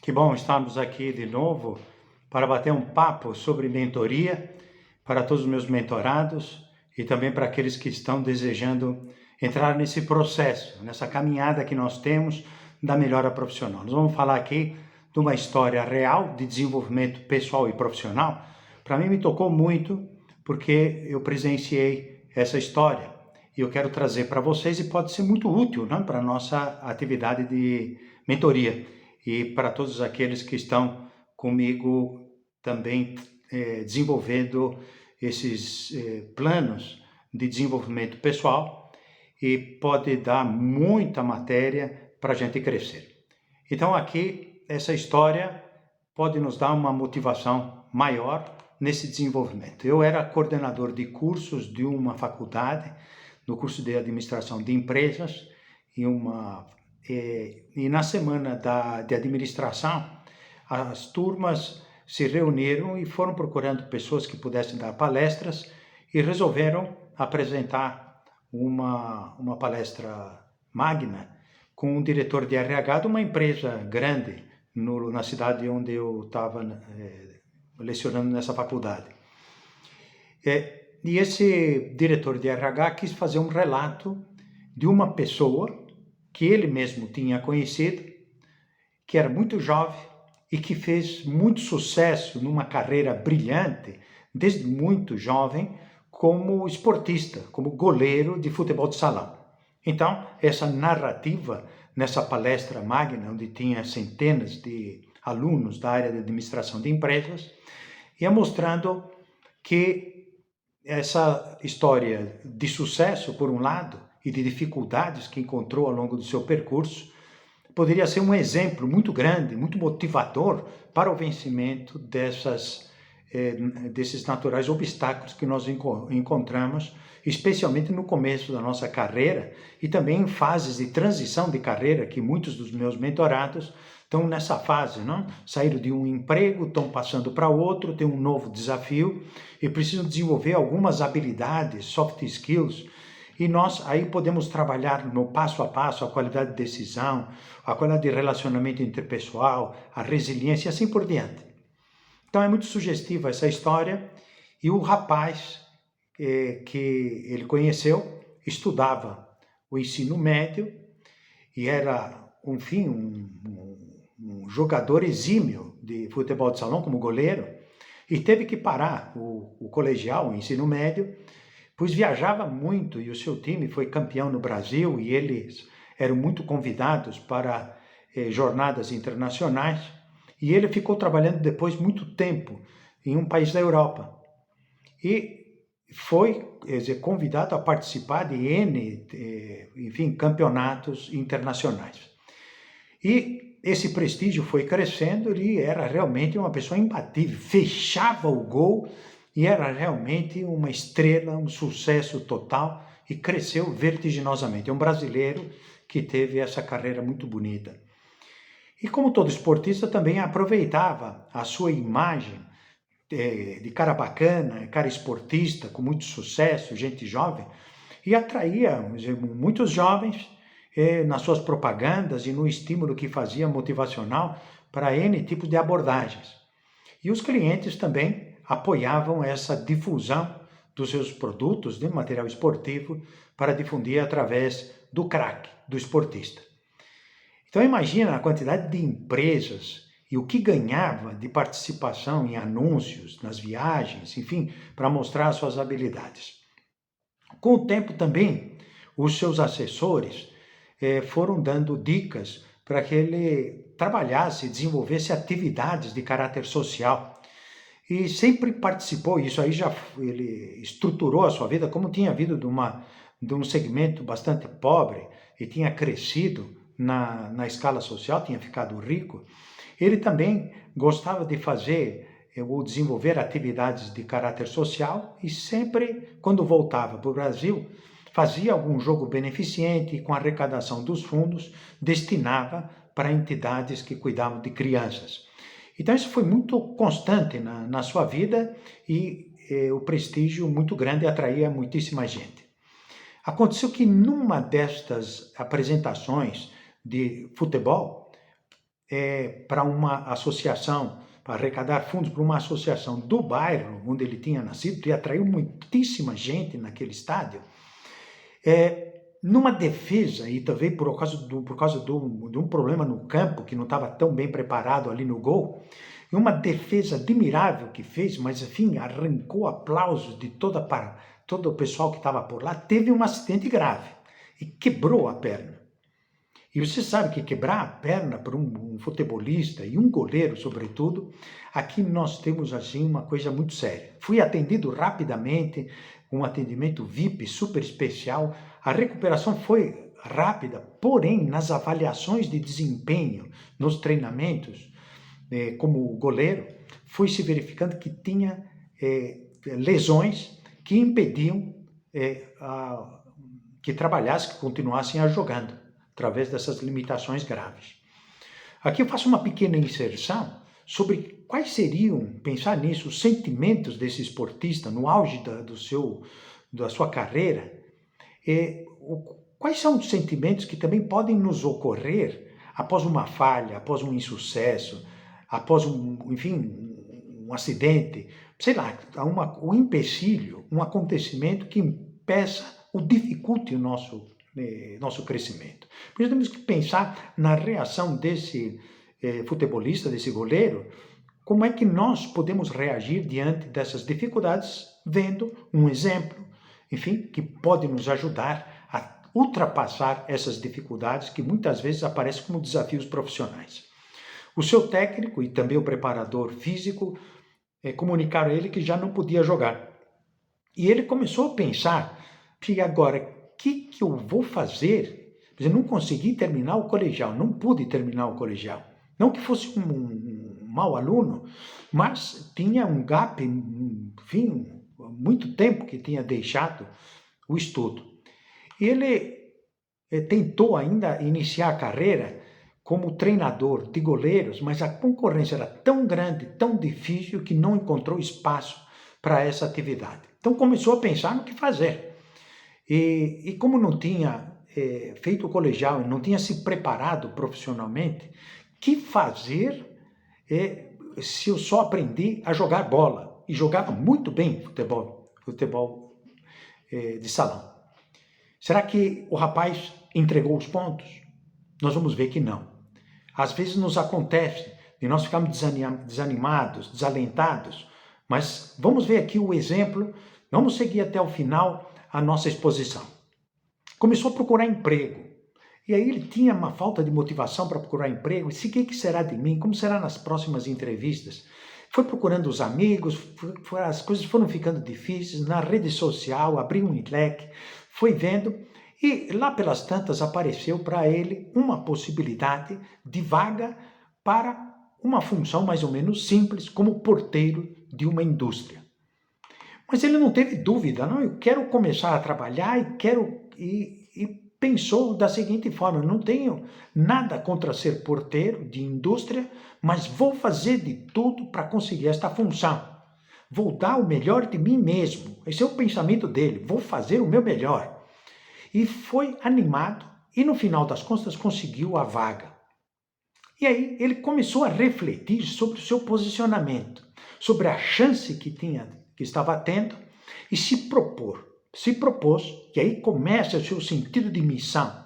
Que bom estarmos aqui de novo para bater um papo sobre mentoria para todos os meus mentorados e também para aqueles que estão desejando entrar nesse processo, nessa caminhada que nós temos da melhora profissional. Nós vamos falar aqui de uma história real de desenvolvimento pessoal e profissional. Para mim me tocou muito porque eu presenciei essa história e eu quero trazer para vocês e pode ser muito útil, né, para a nossa atividade de mentoria e para todos aqueles que estão comigo também desenvolvendo esses planos de desenvolvimento pessoal e pode dar muita matéria para a gente crescer. Então aqui, essa história pode nos dar uma motivação maior nesse desenvolvimento. Eu era coordenador de cursos de uma faculdade, no curso de administração de empresas, e na semana de administração, as turmas se reuniram e foram procurando pessoas que pudessem dar palestras e resolveram apresentar uma palestra magna com um diretor de RH de uma empresa grande na cidade onde eu estava lecionando nessa faculdade. E esse diretor de RH quis fazer um relato de uma pessoa que ele mesmo tinha conhecido, que era muito jovem e que fez muito sucesso numa carreira brilhante, desde muito jovem, como esportista, como goleiro de futebol de salão. Então, essa narrativa, nessa palestra magna, onde tinha centenas de alunos da área de administração de empresas, ia mostrando que essa história de sucesso, por um lado, e de dificuldades que encontrou ao longo do seu percurso, poderia ser um exemplo muito grande, muito motivador para o vencimento desses naturais obstáculos que nós encontramos, especialmente no começo da nossa carreira e também em fases de transição de carreira, que muitos dos meus mentorados estão nessa fase, não? Saíram de um emprego, estão passando para outro, tem um novo desafio e precisam desenvolver algumas habilidades, soft skills, e nós aí podemos trabalhar no passo a passo a qualidade de decisão, a qualidade de relacionamento interpessoal, a resiliência e assim por diante. Então é muito sugestiva essa história e o rapaz que ele conheceu estudava o ensino médio e era, enfim, um jogador exímio de futebol de salão como goleiro e teve que parar o colegial, o ensino médio, pois viajava muito e o seu time foi campeão no Brasil e eles eram muito convidados para jornadas internacionais e ele ficou trabalhando depois muito tempo em um país da Europa e foi convidado a participar de enfim, campeonatos internacionais. E esse prestígio foi crescendo, ele era realmente uma pessoa imbatível, fechava o gol e era realmente uma estrela, um sucesso total e cresceu vertiginosamente. É um brasileiro que teve essa carreira muito bonita. E como todo esportista também aproveitava a sua imagem de cara bacana, cara esportista, com muito sucesso, gente jovem, e atraía muitos jovens nas suas propagandas e no estímulo que fazia motivacional para N tipos de abordagens. E os clientes também apoiavam essa difusão dos seus produtos de material esportivo para difundir através do craque, do esportista. Então imagina a quantidade de empresas e o que ganhava de participação em anúncios, nas viagens, enfim, para mostrar suas habilidades. Com o tempo também, os seus assessores foram dando dicas para que ele trabalhasse, desenvolvesse atividades de caráter social. E sempre participou, isso aí já ele estruturou a sua vida, como tinha vindo de um segmento bastante pobre e tinha crescido na escala social, tinha ficado rico. Ele também gostava de fazer ou desenvolver atividades de caráter social e sempre, quando voltava para o Brasil, fazia algum jogo beneficente e com a arrecadação dos fundos destinava para entidades que cuidavam de crianças. Então isso foi muito constante na sua vida e o prestígio muito grande atraía muitíssima gente. Aconteceu que numa destas apresentações de futebol, para uma associação, para arrecadar fundos para uma associação do bairro onde ele tinha nascido, e atraiu muitíssima gente naquele estádio, numa defesa, e também por causa de um problema no campo, que não estava tão bem preparado ali no gol, e uma defesa admirável que fez, mas enfim, arrancou aplausos de todo o pessoal que estava por lá, teve um acidente grave e quebrou a perna. E você sabe que quebrar a perna para um futebolista e um goleiro, sobretudo, aqui nós temos assim uma coisa muito séria. Fui atendido rapidamente, um atendimento VIP super especial. A recuperação foi rápida, porém, nas avaliações de desempenho, nos treinamentos, como goleiro, foi se verificando que tinha lesões que impediam que trabalhasse, que continuassem a jogando, através dessas limitações graves. Aqui eu faço uma pequena inserção sobre quais seriam, pensar nisso, os sentimentos desse esportista no auge da sua carreira. Quais são os sentimentos que também podem nos ocorrer após uma falha, após um insucesso, após um acidente, sei lá, um empecilho, um acontecimento que impeça ou dificulte o nosso crescimento. Por isso temos que pensar na reação desse futebolista, desse goleiro, como é que nós podemos reagir diante dessas dificuldades, vendo um exemplo, enfim, que pode nos ajudar a ultrapassar essas dificuldades que muitas vezes aparecem como desafios profissionais. O seu técnico e também o preparador físico comunicaram a ele que já não podia jogar. E ele começou a pensar, e agora, o que eu vou fazer? Eu não consegui terminar o colegial, não pude terminar o colegial. Não que fosse um mau aluno, mas tinha um gap, enfim, muito tempo que tinha deixado o estudo. Ele tentou ainda iniciar a carreira como treinador de goleiros, mas a concorrência era tão grande, tão difícil, que não encontrou espaço para essa atividade. Então começou a pensar no que fazer. E como não tinha feito o colegial e não tinha se preparado profissionalmente, que fazer se eu só aprendi a jogar bola? E jogava muito bem futebol de salão. Será que o rapaz entregou os pontos? Nós vamos ver que não. Às vezes nos acontece de nós ficarmos desanimados, desalentados, mas vamos ver aqui o exemplo, vamos seguir até o final a nossa exposição. Começou a procurar emprego, e aí ele tinha uma falta de motivação para procurar emprego, e o que será de mim, como será nas próximas entrevistas? Foi procurando os amigos, as coisas foram ficando difíceis, na rede social, abriu um leque, foi vendo, e lá pelas tantas apareceu para ele uma possibilidade de vaga para uma função mais ou menos simples, como porteiro de uma indústria. Mas ele não teve dúvida, não, eu quero começar a trabalhar e pensou da seguinte forma: eu não tenho nada contra ser porteiro de indústria, mas vou fazer de tudo para conseguir esta função. Vou dar o melhor de mim mesmo. Esse é o pensamento dele, vou fazer o meu melhor. E foi animado e no final das contas conseguiu a vaga. E aí ele começou a refletir sobre o seu posicionamento, sobre a chance que estava tendo, e se propôs, que aí começa o seu sentido de missão,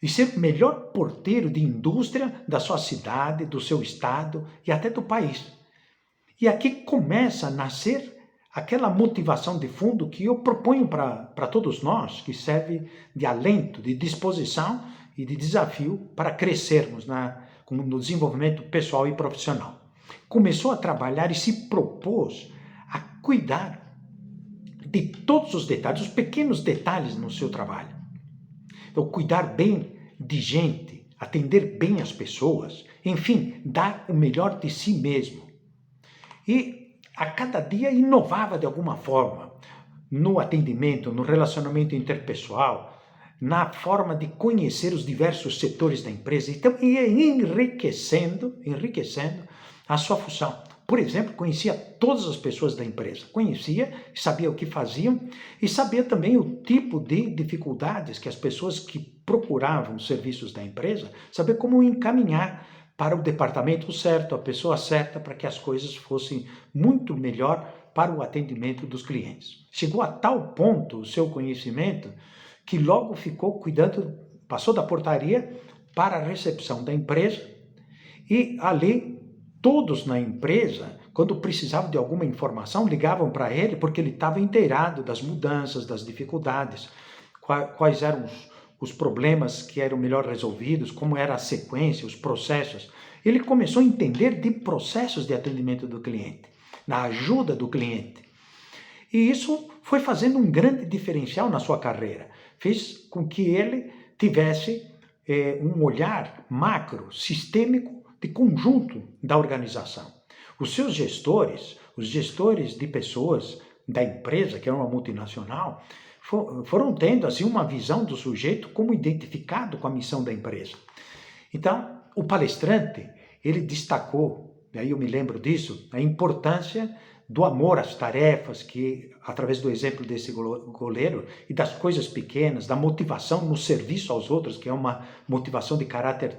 de ser o melhor porteiro de indústria da sua cidade, do seu estado e até do país. E aqui começa a nascer aquela motivação de fundo que eu proponho para todos nós, que serve de alento, de disposição e de desafio para crescermos no desenvolvimento pessoal e profissional. Começou a trabalhar e se propôs a cuidar de todos os detalhes, os pequenos detalhes no seu trabalho. Então, cuidar bem de gente, atender bem as pessoas, enfim, dar o melhor de si mesmo. E a cada dia inovava de alguma forma no atendimento, no relacionamento interpessoal, na forma de conhecer os diversos setores da empresa. Então, ia enriquecendo a sua função. Por exemplo, conhecia todas as pessoas da empresa, conhecia, sabia o que faziam e sabia também o tipo de dificuldades que as pessoas que procuravam os serviços da empresa, sabia como encaminhar para o departamento certo, a pessoa certa, para que as coisas fossem muito melhor para o atendimento dos clientes. Chegou a tal ponto o seu conhecimento que logo ficou cuidando, passou da portaria para a recepção da empresa e ali todos na empresa, quando precisavam de alguma informação, ligavam para ele porque ele estava inteirado das mudanças, das dificuldades, quais eram os problemas que eram melhor resolvidos, como era a sequência, os processos. Ele começou a entender de processos de atendimento do cliente, na ajuda do cliente. E isso foi fazendo um grande diferencial na sua carreira. Fez com que ele tivesse um olhar macro, sistêmico, de conjunto da organização. Os seus gestores, os gestores de pessoas da empresa, que é uma multinacional, foram tendo assim uma visão do sujeito como identificado com a missão da empresa. Então, o palestrante, ele destacou, e aí eu me lembro disso, a importância do amor às tarefas, que através do exemplo desse goleiro e das coisas pequenas, da motivação no serviço aos outros, que é uma motivação de caráter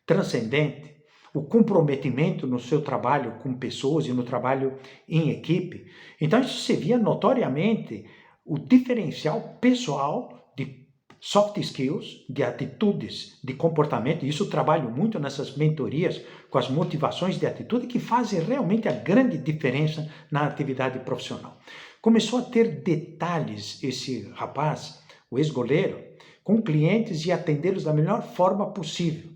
transcendente, o comprometimento no seu trabalho com pessoas e no trabalho em equipe. Então isso se via notoriamente o diferencial pessoal de soft skills, de atitudes, de comportamento. Isso eu trabalho muito nessas mentorias com as motivações de atitude que fazem realmente a grande diferença na atividade profissional. Começou a ter detalhes esse rapaz, o ex-goleiro, com clientes e atendê-los da melhor forma possível.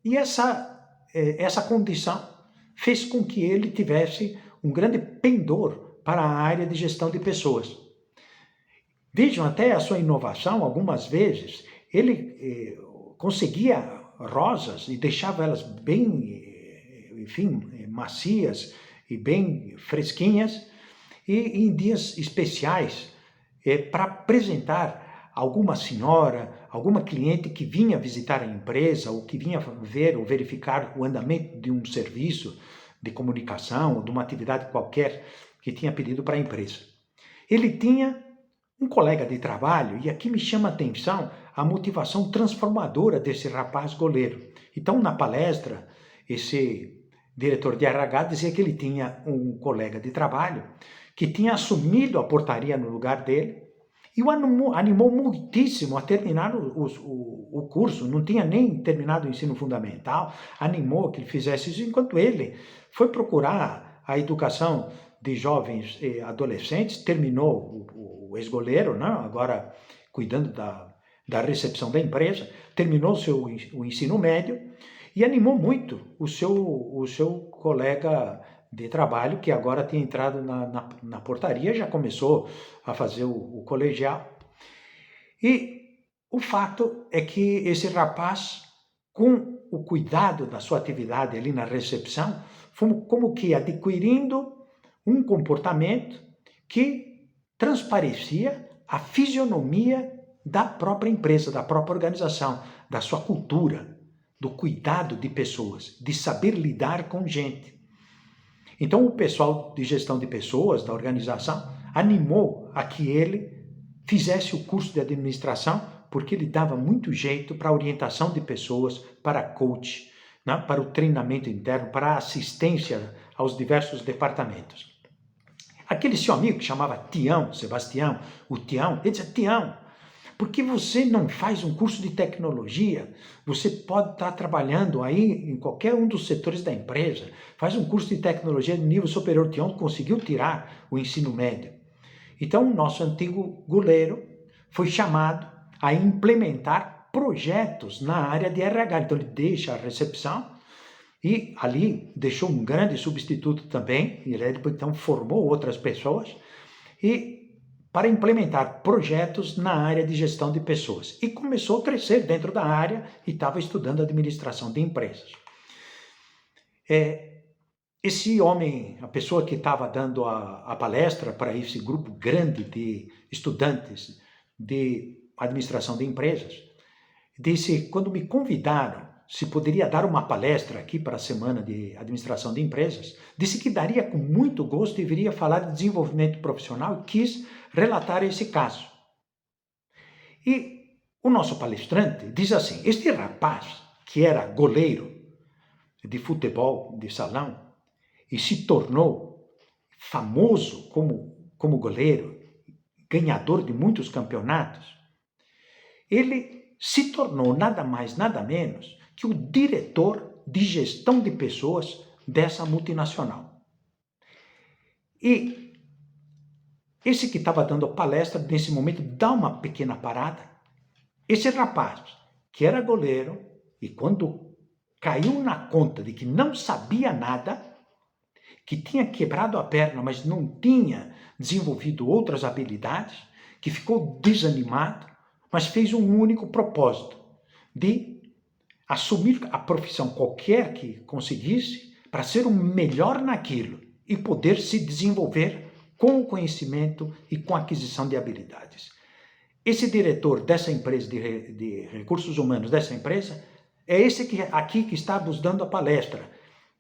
E essa condição fez com que ele tivesse um grande pendor para a área de gestão de pessoas. Vejam até a sua inovação, algumas vezes, ele conseguia rosas e deixava elas bem, enfim, macias e bem fresquinhas, e em dias especiais, para apresentar alguma senhora, alguma cliente que vinha visitar a empresa ou que vinha ver ou verificar o andamento de um serviço de comunicação ou de uma atividade qualquer que tinha pedido para a empresa. Ele tinha um colega de trabalho, e aqui me chama a atenção a motivação transformadora desse rapaz goleiro. Então, na palestra, esse diretor de RH dizia que ele tinha um colega de trabalho que tinha assumido a portaria no lugar dele, e o animou muitíssimo a terminar o curso, não tinha nem terminado o ensino fundamental, animou que ele fizesse isso, enquanto ele foi procurar a educação de jovens e adolescentes, terminou o ex-goleiro, né? Agora cuidando da recepção da empresa, terminou o ensino médio e animou muito o seu colega de trabalho, que agora tinha entrado na portaria, já começou a fazer o colegial. E o fato é que esse rapaz, com o cuidado da sua atividade ali na recepção, foi como que adquirindo um comportamento que transparecia a fisionomia da própria empresa, da própria organização, da sua cultura, do cuidado de pessoas, de saber lidar com gente. Então o pessoal de gestão de pessoas, da organização, animou a que ele fizesse o curso de administração, porque ele dava muito jeito para a orientação de pessoas, para coach, né, para o treinamento interno, para a assistência aos diversos departamentos. Aquele seu amigo que chamava Tião, Sebastião, o Tião, ele dizia: Tião, por que você não faz um curso de tecnologia? Você pode estar trabalhando aí em qualquer um dos setores da empresa. Faz um curso de tecnologia de nível superior. Tião conseguiu tirar o ensino médio. Então, o nosso antigo goleiro foi chamado a implementar projetos na área de RH. Então, ele deixa a recepção e ali deixou um grande substituto também. Ele depois, então, formou outras pessoas para implementar projetos na área de gestão de pessoas. E começou a crescer dentro da área e estava estudando administração de empresas. Esse homem, a pessoa que estava dando a palestra para esse grupo grande de estudantes de administração de empresas, disse, quando me convidaram se poderia dar uma palestra aqui para a Semana de Administração de Empresas, disse que daria com muito gosto e viria falar de desenvolvimento profissional e quis relatar esse caso. E o nosso palestrante diz assim: este rapaz que era goleiro de futebol de salão e se tornou famoso como goleiro, ganhador de muitos campeonatos, ele se tornou nada mais, nada menos que o diretor de gestão de pessoas dessa multinacional. E esse que estava dando a palestra, nesse momento, dá uma pequena parada. Esse rapaz, que era goleiro, e quando caiu na conta de que não sabia nada, que tinha quebrado a perna, mas não tinha desenvolvido outras habilidades, que ficou desanimado, mas fez um único propósito, de assumir a profissão qualquer que conseguisse, para ser o melhor naquilo e poder se desenvolver com o conhecimento e com a aquisição de habilidades. Esse diretor dessa empresa, de recursos humanos dessa empresa, é esse aqui que está nos dando a palestra.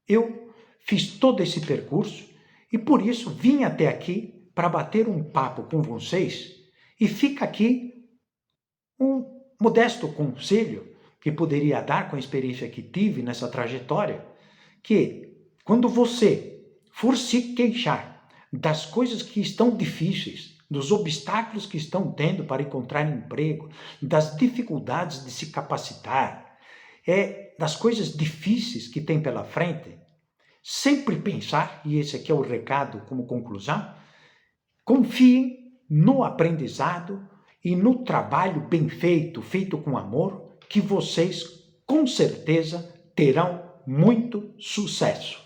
Eu fiz todo esse percurso e por isso vim até aqui para bater um papo com vocês e fica aqui um modesto conselho que poderia dar com a experiência que tive nessa trajetória, que quando você for se queixar das coisas que estão difíceis, dos obstáculos que estão tendo para encontrar emprego, das dificuldades de se capacitar, das coisas difíceis que tem pela frente, sempre pensar, e esse aqui é o recado como conclusão, confiem no aprendizado e no trabalho bem feito, feito com amor, que vocês com certeza terão muito sucesso.